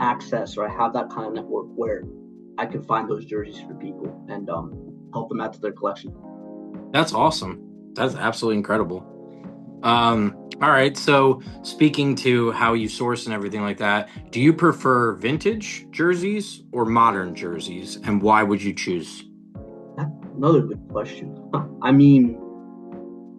access, or I have that kind of network where I can find those jerseys for people and help them add to their collection. That's awesome. That's absolutely incredible. All right. So speaking to how you source and everything like that, do you prefer vintage jerseys or modern jerseys, and why would you choose? That's another good question. I mean,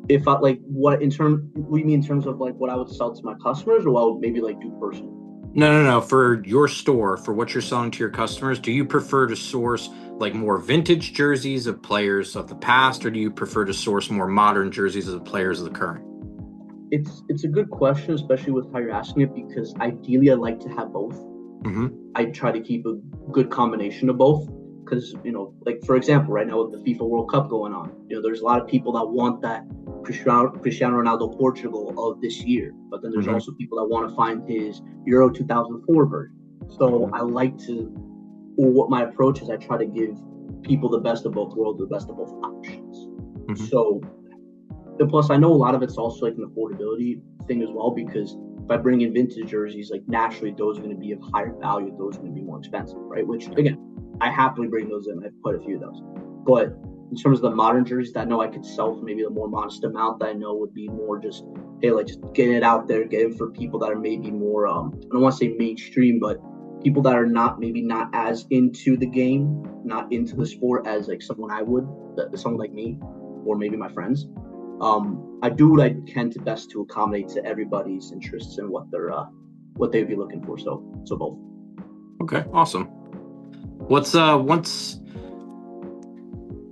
if I like what do you mean in terms of like what I would sell to my customers, or what I would maybe like do personally? No. For your store, for what you're selling to your customers, do you prefer to source like more vintage jerseys of players of the past, or do you prefer to source more modern jerseys of the players of the current? It's a good question, especially with how you're asking it, because ideally I like to have both. Mm-hmm. I try to keep a good combination of both, because like for example, right now with the FIFA World Cup going on, there's a lot of people that want that Cristiano Ronaldo Portugal of this year, but then there's Mm-hmm. also people that want to find his Euro 2004 version. So Mm-hmm. I like to, or what my approach is, I try to give people the best of both worlds, the best of both options. Mm-hmm. So, and plus, I know a lot of it's also like an affordability thing as well, because if I bring in vintage jerseys, like naturally those are going to be of higher value, those are going to be more expensive, right? Which again, I happily bring those in. I have quite a few of those. But in terms of the modern jerseys that I know I could sell for maybe a more modest amount, that I know would be more just, hey, like just getting it out there, getting it for people that are maybe more, I don't want to say mainstream, but people that are not as into the game, not into the sport as like someone I would, someone like me, or maybe my friends. I do what I can to best to accommodate to everybody's interests and what they'd be looking for. So both. Okay, awesome. What's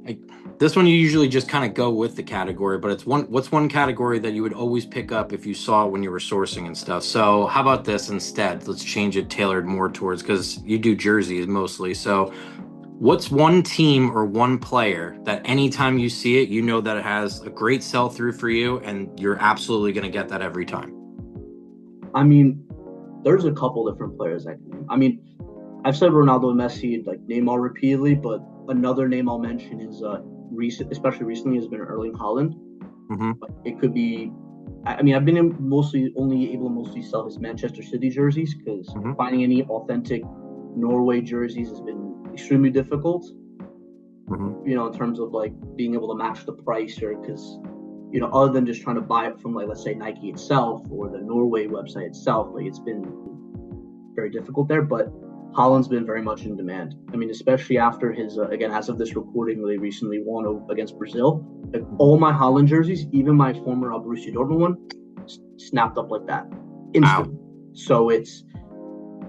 like, this one you usually just kind of go with the category, but what's one category that you would always pick up if you saw it when you were sourcing and stuff? So how about this instead? Let's change it tailored more towards, because you do jerseys mostly. So what's one team or one player that anytime you see it, you know that it has a great sell through for you and you're absolutely going to get that every time? I mean, there's a couple different players I can name. I mean, I've said Ronaldo and Messi, like Neymar repeatedly, but Another name I'll mention is especially recently, has been Erling Haaland. Mm-hmm. It could be. I mean, I've been only able to mostly sell his Manchester City jerseys because Mm-hmm. finding any authentic Norway jerseys has been extremely difficult. Mm-hmm. In terms of like being able to match the price, or because other than just trying to buy it from, like, let's say Nike itself or the Norway website itself, like, it's been very difficult there. But Holland's been very much in demand. I mean, especially after his again, as of this recording, they recently won against Brazil. Like, all my Holland jerseys, even my former Borussia Dortmund one, snapped up like that instantly. Wow.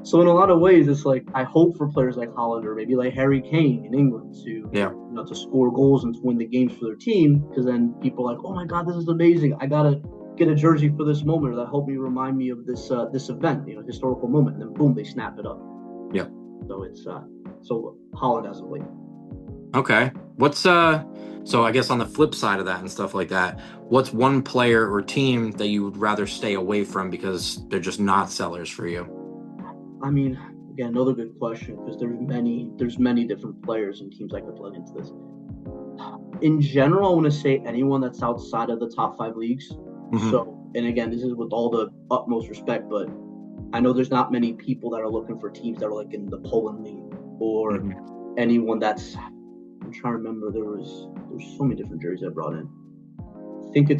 So in a lot of ways, it's like I hope for players like Holland or maybe like Harry Kane in England to score goals and to win the games for their team, because then people are like, oh my God, this is amazing. I gotta get a jersey for this moment, or that helped me remind me of this event, historical moment. And then boom, they snap it up. Yeah. So it's so Holland as of late. Okay. So I guess on the flip side of that and stuff like that, what's one player or team that you would rather stay away from because they're just not sellers for you? I mean, again, another good question, because there's many different players and teams I could plug into this. In general, I want to say anyone that's outside of the top 5 leagues. Mm-hmm. So, and again, this is with all the utmost respect, but I know there's not many people that are looking for teams that are like in the Poland league or anyone that's. I'm trying to remember. There's so many different jerseys I brought in. I think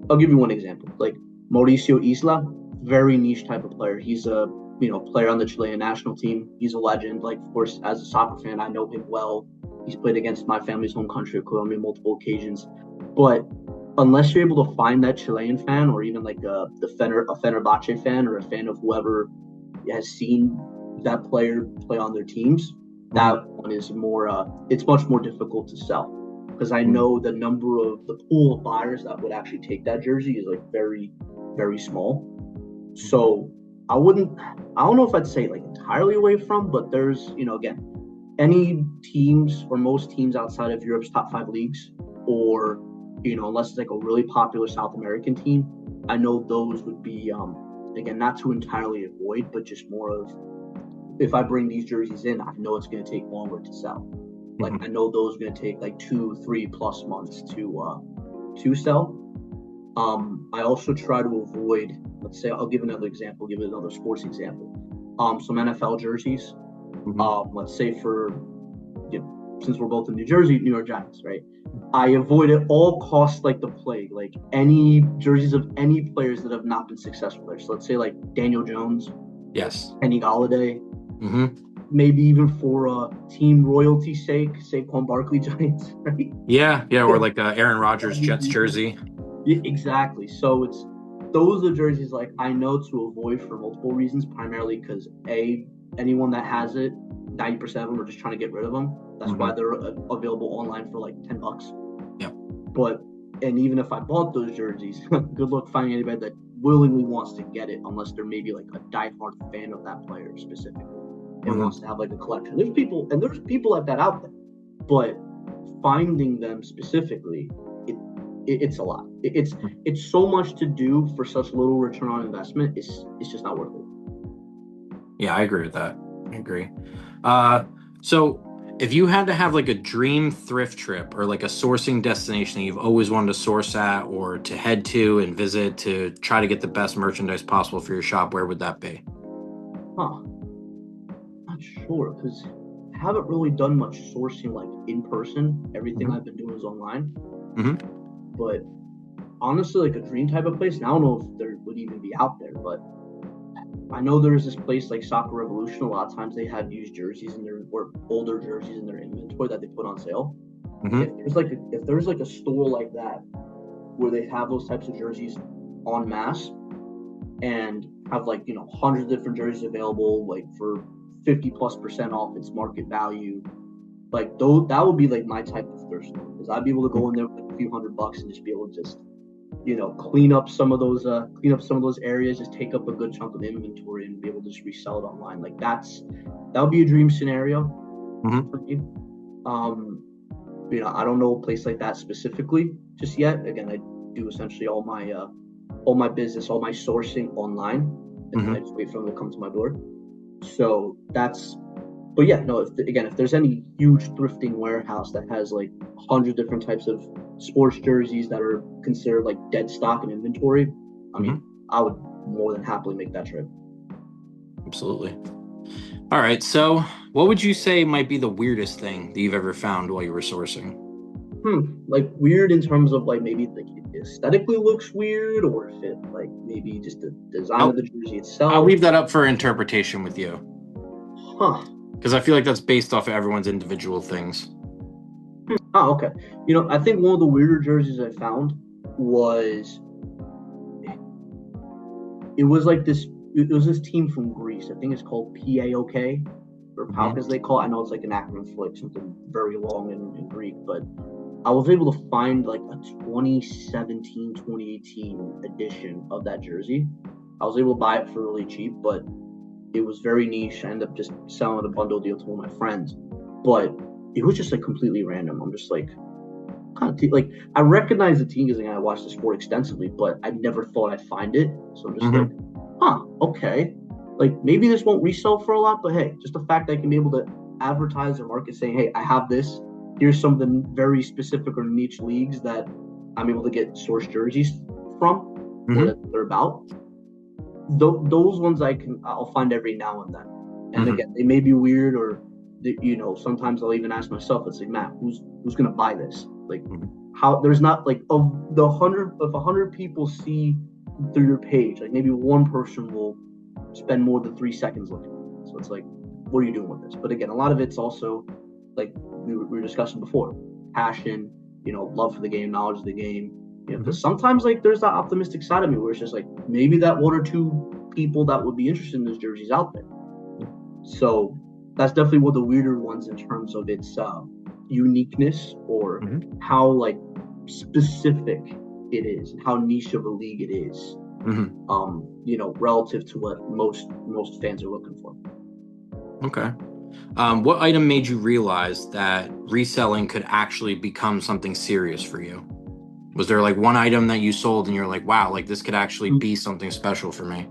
I'll give you one example. Like Mauricio Isla, very niche type of player. He's a player on the Chilean national team. He's a legend. Like, of course, as a soccer fan, I know him well. He's played against my family's home country of Colombia on multiple occasions. But unless you're able to find that Chilean fan, or even like a Fenerbahce fan, or a fan of whoever has seen that player play on their teams, that one is it's much more difficult to sell, because I know the pool of buyers that would actually take that jersey is like very, very small. So I don't know if I'd say like entirely away from, but there's, again, any teams or most teams outside of Europe's top 5 leagues, or, unless it's like a really popular South American team, I know those would be, again, not to entirely avoid, but just more of, if I bring these jerseys in, I know it's going to take longer to sell. Like, I know those are going to take like 2-3+ months to sell. I also try to avoid, let's say, I'll give another example, give another sports example. Some NFL jerseys. Let's say since we're both in New Jersey, New York Giants, right? I avoid at all costs like the plague, like any jerseys of any players that have not been successful there. So let's say like Daniel Jones, Yes, Kenny Galladay, maybe even for team royalty's sake, Saquon Barkley Giants, right? Yeah, or like Aaron Rodgers Jets jersey. Yeah, exactly. So those are jerseys like I know to avoid for multiple reasons, primarily because anyone that has it, 90% of them are just trying to get rid of them. That's why they're available online for like $10. Yeah. And even if I bought those jerseys, good luck finding anybody that willingly wants to get it, unless they're maybe like a diehard fan of that player specifically and wants to have like a collection. There's people like that out there, but finding them specifically, it's a lot. It's so much to do for such little return on investment. It's just not worth it. Yeah, I agree with that. I agree. So if you had to have like a dream thrift trip or like a sourcing destination that you've always wanted to source at or to head to and visit to try to get the best merchandise possible for your shop, where would that be? Not sure, because I haven't really done much sourcing like in person. Everything I've been doing is online. But honestly, like a dream type of place, and I don't know if there would even be out there, but I know there's this place like Soccer Revolution. A lot of times they have used jerseys or older jerseys in their inventory that they put on sale. If there's like a store like that where they have those types of jerseys en masse and have like hundreds of different jerseys available, like for 50+% off its market value, like that would be like my type of thrift store, because I'd be able to go in there with a few $100 and just be able to just clean up some of those areas, just take up a good chunk of the inventory and be able to just resell it online. Like that would be a dream scenario for me. I don't know a place like that specifically just yet. Again, I do essentially all my business, all my sourcing online, and then I just wait for them to come to my door. So that's But yeah, no. If there's any huge thrifting warehouse that has like 100 different types of sports jerseys that are considered like dead stock and inventory, I mean, Hmm. I would more than happily make that trip. Absolutely. All right. So, what would you say might be the weirdest thing that you've ever found while you were sourcing? Like weird in terms of like maybe like it aesthetically looks weird, or if it like maybe just the design of I'll the jersey I'll itself. leave that up for interpretation with you Huh. because I feel like that's based off of everyone's individual things. Oh, okay. I think one of the weirder jerseys I found was it was like this. It was this team from Greece. I think it's called PAOK or PAOK as Hmm. they call it. I know it's like an acronym for like something very long in Greek, but I was able to find like a 2017, 2018 edition of that jersey. I was able to buy it for really cheap, but it was very niche. I ended up just selling a bundle deal to one of my friends, but it was just like completely random. I'm just like, like I recognize the team because I watched the sport extensively, but I never thought I'd find it. So I'm just like, Hmm. okay. Like maybe this won't resell for a lot, but hey, just the fact that I can be able to advertise or market saying, hey, I have this. Here's some of the very specific or niche leagues that I'm able to get source jerseys from or that Hmm. they're about. Those ones I'll find every now and then. And Hmm. again, they may be weird or sometimes I'll even ask myself, it's like, Matt, who's gonna buy this? Like Hmm. how there's not like of the hundred if 100 people see through your page, like maybe one person will spend more than 3 seconds looking at it. So it's like, what are you doing with this? But again, a lot of it's also like we were discussing before, passion, love for the game, knowledge of the game. Because Hmm. sometimes like there's that optimistic side of me where it's just like maybe that one or two people that would be interested in those jerseys out there. So that's definitely one of the weirder ones in terms of its uniqueness or Hmm. how like specific it is and how niche of a league it is. Hmm. Relative to what most fans are looking for. Okay. What item made you realize that reselling could actually become something serious for you? Was there like one item that you sold and you're like, wow, like this could actually I be something special for me?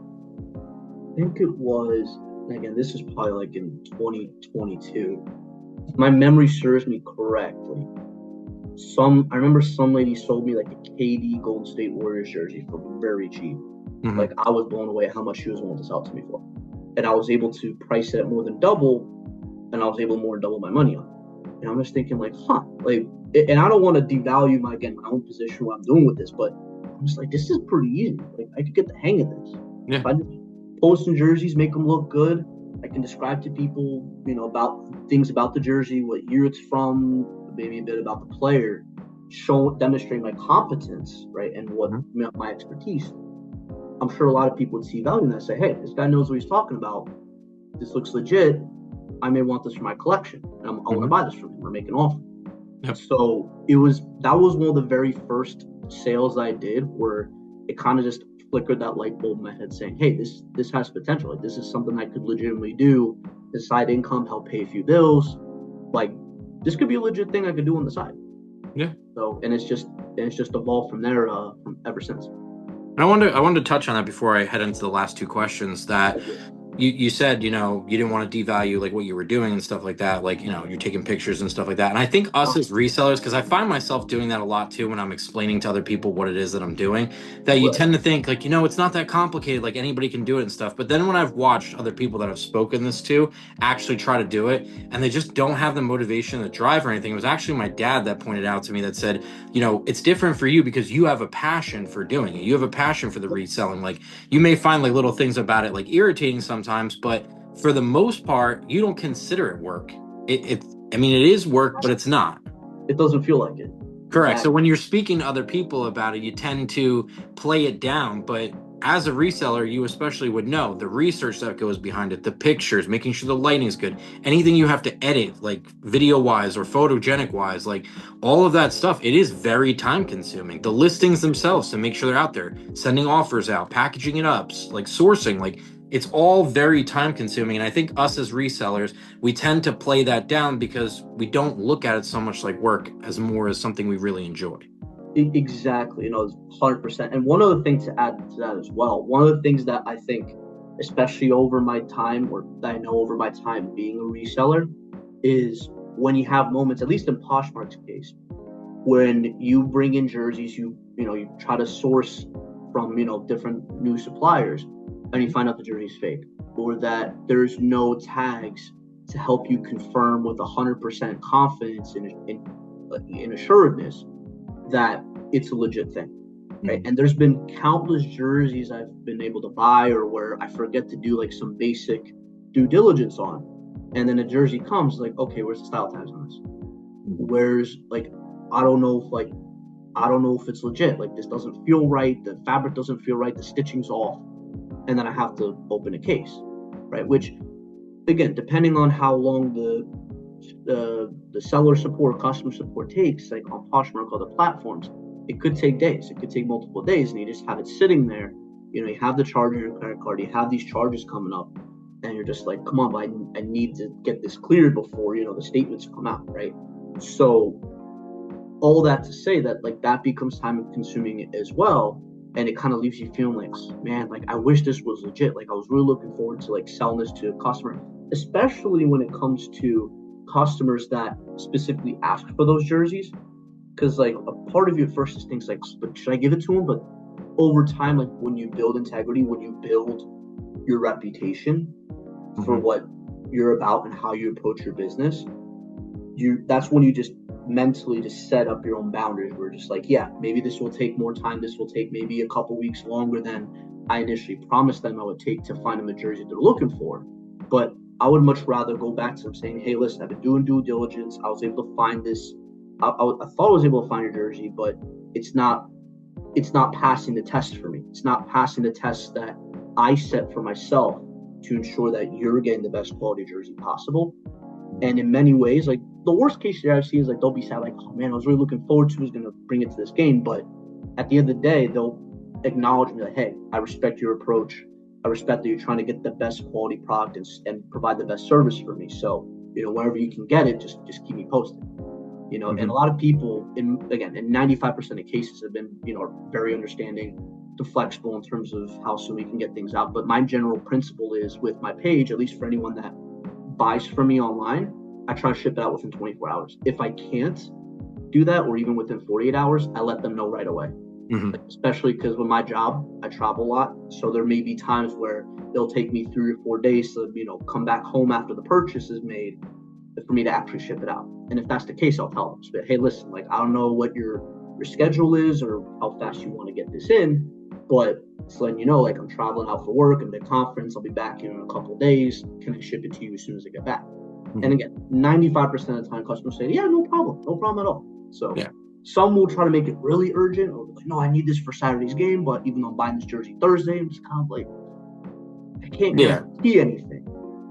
think it was, again, this is probably like in 2022. My memory serves me correctly. I remember some lady sold me like a KD Golden State Warriors jersey for very cheap. Like Hmm. I was blown away at how much she was willing to sell it to me for. And I was able to price it at more than double, and I was able to more than double my money on it. And I'm just thinking like, like, and I don't want to devalue my own position, what I'm doing with this, but I'm just like, this is pretty easy. Like I could get the hang of this. Yeah. If I just post some jerseys, make them look good, I can describe to people, about things about the jersey, what year it's from, maybe a bit about the player, demonstrate my competence, right, and what Hmm. my expertise. I'm sure a lot of people would see value in that and say, hey, this guy knows what he's talking about. This looks legit. I may want this for my collection. And I want to Hmm. buy this from him or make an offer. Yep. So that was one of the very first sales I did where it kind of just flickered that light bulb in my head saying, hey, this has potential. Like this is something I could legitimately do. The side income, help pay a few bills. Like this could be a legit thing I could do on the side. Yeah. So and it's just evolved from there from ever since. And I wanted to touch on that before I head into the last two questions. That you said, you didn't want to devalue like what you were doing and stuff like that. Like, you're taking pictures and stuff like that. And I think us as resellers, because I find myself doing that a lot too when I'm explaining to other people what it is that I'm doing, that you Right. tend to think like, it's not that complicated, like anybody can do it and stuff. But then when I've watched other people that I've spoken this to actually try to do it and they just don't have the motivation, the drive or anything. It was actually my dad that pointed out to me that said, it's different for you because you have a passion for doing it. You have a passion for the reselling. Like you may find like little things about it like irritating sometimes, but for the most part, you don't consider it work. I mean, it is work, but it's not. It doesn't feel like it. Correct. So Exactly. when you're speaking to other people about it, you tend to play it down. But as a reseller, you especially would know the research that goes behind it, the pictures, making sure the lighting is good, anything you have to edit, like video wise or photogenic wise, like all of that stuff, it is very time consuming. The listings themselves to make sure they're out there, sending offers out, packaging it up, like sourcing, like it's all very time consuming. And I think us as resellers, we tend to play that down because we don't look at it so much like work as more as something we really enjoy. Exactly. 100%. And one other thing to add to that as well. One of the things that I think especially over my time, or that I know over my time being a reseller, is when you have moments, at least in Poshmark's case, when you bring in jerseys, you try to source from different new suppliers, and you find out the jersey's fake, or that there's no tags to help you confirm with 100% confidence in assuredness that it's a legit thing, right? And there's been countless jerseys I've been able to buy, or where I forget to do like some basic due diligence on, and then a jersey comes like, okay, where's the style tags on this? Where's like, I don't know if it's legit. Like, this doesn't feel right. The fabric doesn't feel right. The stitching's off, and then I have to open a case, right? Which, again, depending on how long the seller support, customer support takes, like on Poshmark or the platforms, it could take days. It could take multiple days, and you just have it sitting there. You have the charge on your credit card. You have these charges coming up, and you're just like, come on, I need to get this cleared before the statements come out, right? So all that to say that like that becomes time consuming as well, and it kind of leaves you feeling like, oh, man, like I wish this was legit. Like I was really looking forward to like selling this to a customer, especially when it comes to customers that specifically ask for those jerseys, because like a part of you at first is thinks like, but should I give it to them? But over time, like when you build integrity, when you build your reputation for what you're about and how you approach your business, that's when you just mentally just set up your own boundaries. We're just like, yeah, maybe this will take more time. This will take maybe a couple weeks longer than I initially promised them I would take to find them a jersey they're looking for. But I would much rather go back to them saying, hey, listen, I've been doing due diligence. I was able to find this. I thought I was able to find your jersey, but it's not passing the test for me. It's not passing the test that I set for myself to ensure that you're getting the best quality jersey possible. And in many ways, like the worst case scenario I see is like they'll be sad, like, oh man, I was really looking forward to who's going to bring it to this game. But at the end of the day, they'll acknowledge me like, hey, I respect your approach. I respect that you're trying to get the best quality product and provide the best service for me. So, wherever you can get it, just keep me posted. And a lot of people, in 95% of cases have been, very understanding to flexible in terms of how soon we can get things out. But my general principle is with my page, at least for anyone that buys from me online, I try to ship it out within 24 hours. If I can't do that, or even within 48 hours, I let them know right away. Like, especially because with my job, I travel a lot. So there may be times where it'll take me 3 or 4 days to, come back home after the purchase is made for me to actually ship it out. And if that's the case, I'll tell them, so, hey, listen, like, I don't know what your schedule is or how fast you want to get this in, but just letting you know, like, I'm traveling out for work. I'm at a conference. I'll be back in a couple of days. Can I ship it to you as soon as I get back? And again, 95% of the time, customers say, yeah, no problem at all. So some will try to make it really urgent, or like, no, I need this for Saturday's game, but even though I'm buying this jersey Thursday, I'm just kind of like, I can't guarantee anything.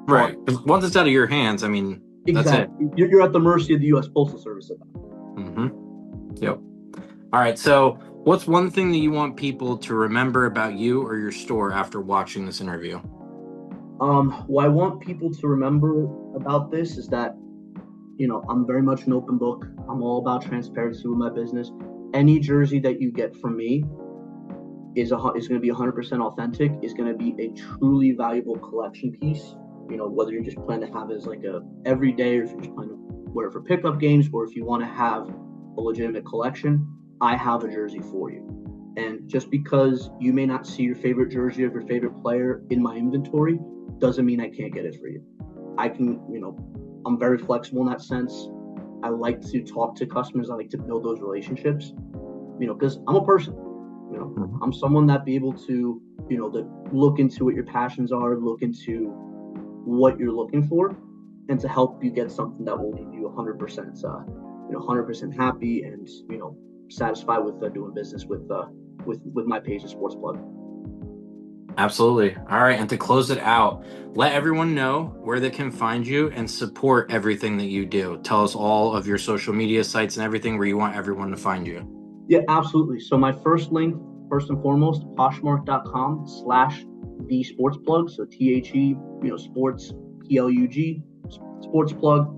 Right. Once it's out of your hands, I mean, exactly. That's it. You're at the mercy of the U.S. Postal Service at that. Yep. All right. So what's one thing that you want people to remember about you or your store after watching this interview? What I want people to remember about this is that, I'm very much an open book. I'm all about transparency with my business. Any jersey that you get from me is going to be 100% authentic, is going to be a truly valuable collection piece. Whether you're just planning to have it as like a everyday, or if you're just planning to wear it for pickup games, or if you want to have a legitimate collection, I have a jersey for you. And just because you may not see your favorite jersey of your favorite player in my inventory doesn't mean I can't get it for you. I can, I'm very flexible in that sense. I like to talk to customers. I like to build those relationships, because I'm a person. I'm someone that be able to, to look into what your passions are, look into what you're looking for, and to help you get something that will leave you 100%, 100% happy and, satisfied with doing business with my page of Sports Plug. Absolutely. All right. And to close it out, let everyone know where they can find you and support everything that you do. Tell us all of your social media sites and everything where you want everyone to find you. Yeah, absolutely. So my first link, first and foremost, poshmark.com/thesportsplug. So THE, sports, PLUG, sports plug.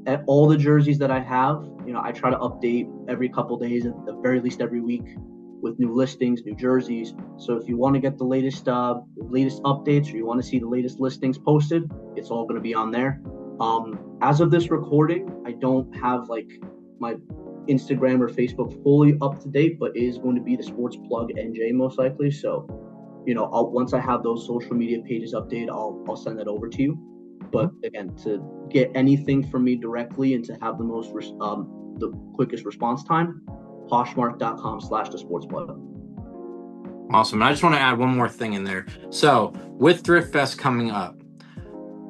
At all the jerseys that I have, I try to update every couple days, at the very least every week, with new listings, new jerseys. So if you want to get the latest updates, or you want to see the latest listings posted, it's all going to be on there. As of this recording, I don't have like my Instagram or Facebook fully up to date, but it is going to be the Sports Plug NJ most likely. So, once I have those social media pages updated, I'll send that over to you. But again, to get anything from me directly and to have the quickest response time, poshmark.com/thesportsplug. Awesome. And I just want to add one more thing in there. So with ThriftFest coming up,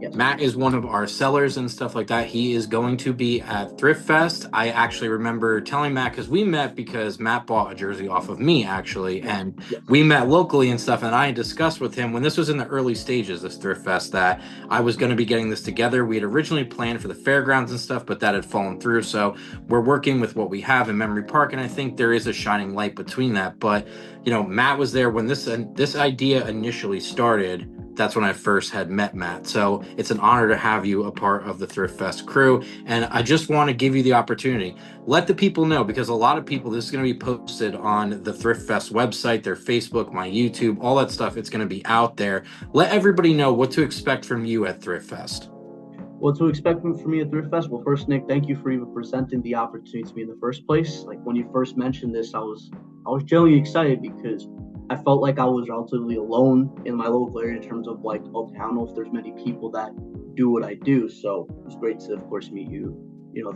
Yes. Matt is one of our sellers and stuff like that. He is going to be at ThriftFest. I actually remember telling Matt, because we met because Matt bought a jersey off of me, actually. And we met locally and stuff. And I discussed with him when this was in the early stages, this ThriftFest, that I was going to be getting this together. We had originally planned for the fairgrounds and stuff, but that had fallen through. So we're working with what we have in Memory Park. And I think there is a shining light between that. But, Matt was there when this idea initially started. That's when I first had met Matt. So it's an honor to have you a part of the ThriftFest crew. And I just want to give you the opportunity. Let the people know, because a lot of people, this is going to be posted on the ThriftFest website, their Facebook, my YouTube, all that stuff. It's going to be out there. Let everybody know what to expect from you at ThriftFest. What to expect from me at ThriftFest? Well, first, Nick, thank you for even presenting the opportunity to me in the first place. Like when you first mentioned this, I was genuinely excited because I felt like I was relatively alone in my local area in terms of like, okay, I don't know if there's many people that do what I do. So it's great to, of course, meet you,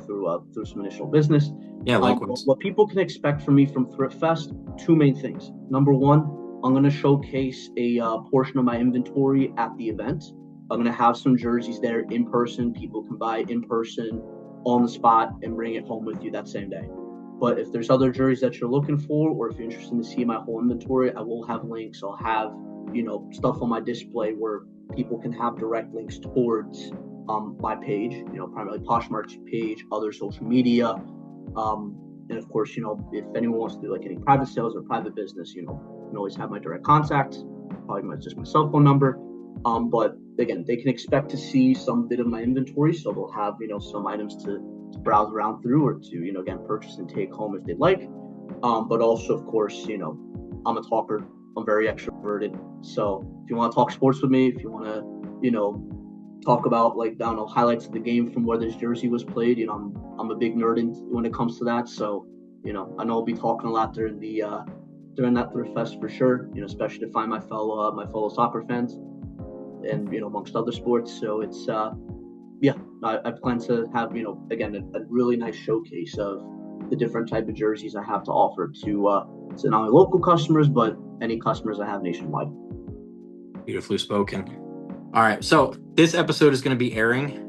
through some initial business. Yeah, likewise. What people can expect from me from ThriftFest, two main things. Number one, I'm going to showcase a portion of my inventory at the event. I'm going to have some jerseys there in person. People can buy in person on the spot and bring it home with you that same day. But if there's other jerseys that you're looking for, or if you're interested in seeing my whole inventory, I will have links. I'll have, stuff on my display where people can have direct links towards my page, primarily Poshmark's page, other social media. And of course, if anyone wants to do like any private sales or private business, you can always have my direct contact, probably just my cell phone number. But again, they can expect to see some bit of my inventory. So they'll have, some items to browse around through, or to, again, purchase and take home if they'd like. But also, of course, I'm a talker. I'm very extroverted. So if you want to talk sports with me, if you want to, talk about like, I don't know, highlights of the game from where this jersey was played, I'm a big nerd when it comes to that. So, I know I'll be talking a lot during that ThriftFest for sure, especially to find my fellow soccer fans and, amongst other sports. So it's, I plan to have, again, a really nice showcase of the different type of jerseys I have to offer to not only local customers, but any customers I have nationwide. Beautifully spoken. All right. So this episode is going to be airing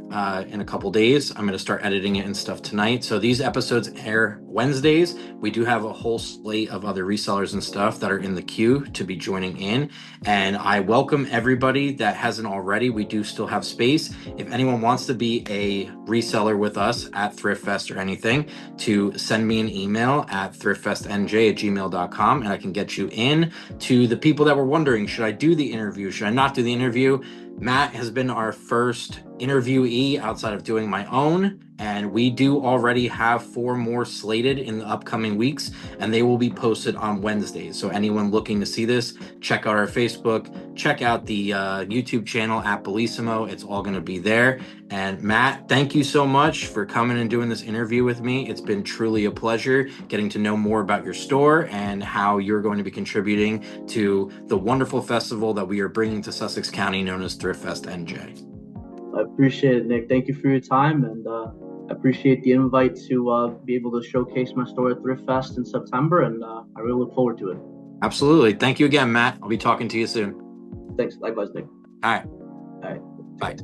in a couple days. I'm going to start editing it and stuff tonight. So these episodes air Wednesdays. We do have a whole slate of other resellers and stuff that are in the queue to be joining in. And I welcome everybody that hasn't already. We do still have space. If anyone wants to be a reseller with us at ThriftFest or anything, to send me an email at thriftfestnj@gmail.com, and I can get you in. To the people that were wondering, should I do the interview? Should I not do the interview? Matt has been our first interviewee outside of doing my own, and we do already have 4 more slated in the upcoming weeks, and they will be posted on Wednesdays. So anyone looking to see this, check out our Facebook, check out the YouTube channel at Bellissimo. It's all going to be there. And Matt, thank you so much for coming and doing this interview with me. It's been truly a pleasure getting to know more about your store and how you're going to be contributing to the wonderful festival that we are bringing to Sussex County known as ThriftFest NJ. I appreciate it, Nick. Thank you for your time, and I appreciate the invite to be able to showcase my store at ThriftFest in September, and I really look forward to it. Absolutely. Thank you again, Matt. I'll be talking to you soon. Thanks. Likewise, Nick. All right. All right. Bye.